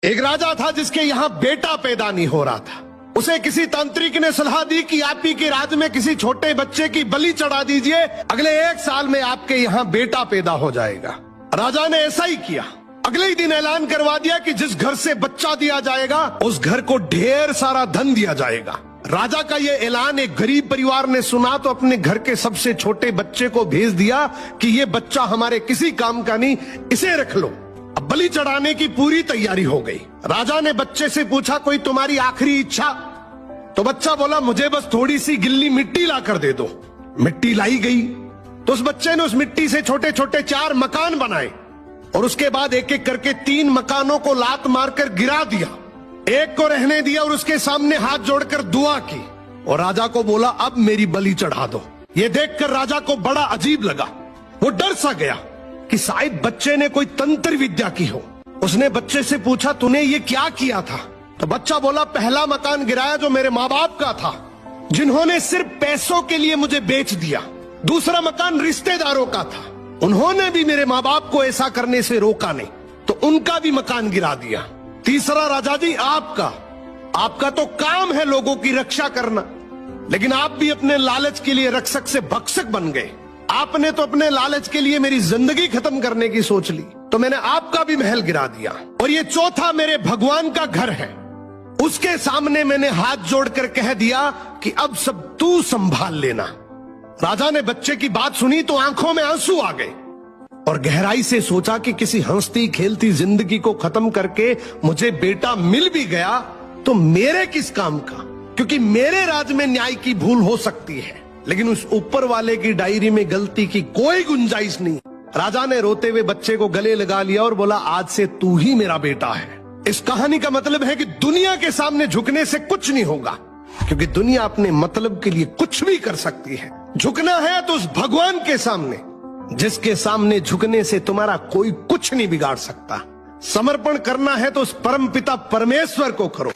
एक राजा था जिसके यहाँ बेटा पैदा नहीं हो रहा था। उसे किसी तांत्रिक ने सलाह दी कि आप ही के राज्य में किसी छोटे बच्चे की बलि चढ़ा दीजिए, अगले 1 साल में आपके यहाँ बेटा पैदा हो जाएगा। राजा ने ऐसा ही किया। अगले ही दिन ऐलान करवा दिया कि जिस घर से बच्चा दिया जाएगा उस घर को ढेर सारा धन दिया जाएगा। राजा का ये ऐलान एक गरीब परिवार ने सुना तो अपने घर के सबसे छोटे बच्चे को भेज दिया कि ये बच्चा हमारे किसी काम का नहीं, इसे रख लो। अब बलि चढ़ाने की पूरी तैयारी हो गई। राजा ने बच्चे से पूछा, कोई तुम्हारी आखिरी इच्छा? तो बच्चा बोला, मुझे बस थोड़ी सी गिल्ली मिट्टी ला कर दे दो। मिट्टी लाई गई तो उस बच्चे ने उस मिट्टी से छोटे छोटे 4 मकान बनाए और उसके बाद एक एक करके 3 मकानों को लात मारकर गिरा दिया। एक को रहने दिया और उसके सामने हाथ जोड़कर दुआ की और राजा को बोला, अब मेरी बलि चढ़ा दो। ये देखकर राजा को बड़ा अजीब लगा। वो डर सा गया कि शायद बच्चे ने कोई तंत्र विद्या की हो। उसने बच्चे से पूछा, तूने ये क्या किया था? तो बच्चा बोला, पहला मकान गिराया जो मेरे माँ बाप का था, जिन्होंने सिर्फ पैसों के लिए मुझे बेच दिया। दूसरा मकान रिश्तेदारों का था, उन्होंने भी मेरे माँ बाप को ऐसा करने से रोका नहीं, तो उनका भी मकान गिरा दिया। तीसरा राजा जी आपका तो काम है लोगों की रक्षा करना, लेकिन आप भी अपने लालच के लिए रक्षक से भक्षक बन गए। आपने तो अपने लालच के लिए मेरी जिंदगी खत्म करने की सोच ली, तो मैंने आपका भी महल गिरा दिया। और ये चौथा मेरे भगवान का घर है, उसके सामने मैंने हाथ जोड़कर कह दिया कि अब सब तू संभाल लेना। राजा ने बच्चे की बात सुनी तो आंखों में आंसू आ गए और गहराई से सोचा कि किसी हंसती खेलती जिंदगी को खत्म करके मुझे बेटा मिल भी गया तो मेरे किस काम का, क्योंकि मेरे राज में न्याय की भूल हो सकती है लेकिन उस ऊपर वाले की डायरी में गलती की कोई गुंजाइश नहीं। राजा ने रोते हुए बच्चे को गले लगा लिया और बोला, आज से तू ही मेरा बेटा है। इस कहानी का मतलब है कि दुनिया के सामने झुकने से कुछ नहीं होगा, क्योंकि दुनिया अपने मतलब के लिए कुछ भी कर सकती है। झुकना है तो उस भगवान के सामने, जिसके सामने झुकने से तुम्हारा कोई कुछ नहीं बिगाड़ सकता। समर्पण करना है तो उस परमपिता परमेश्वर को करो।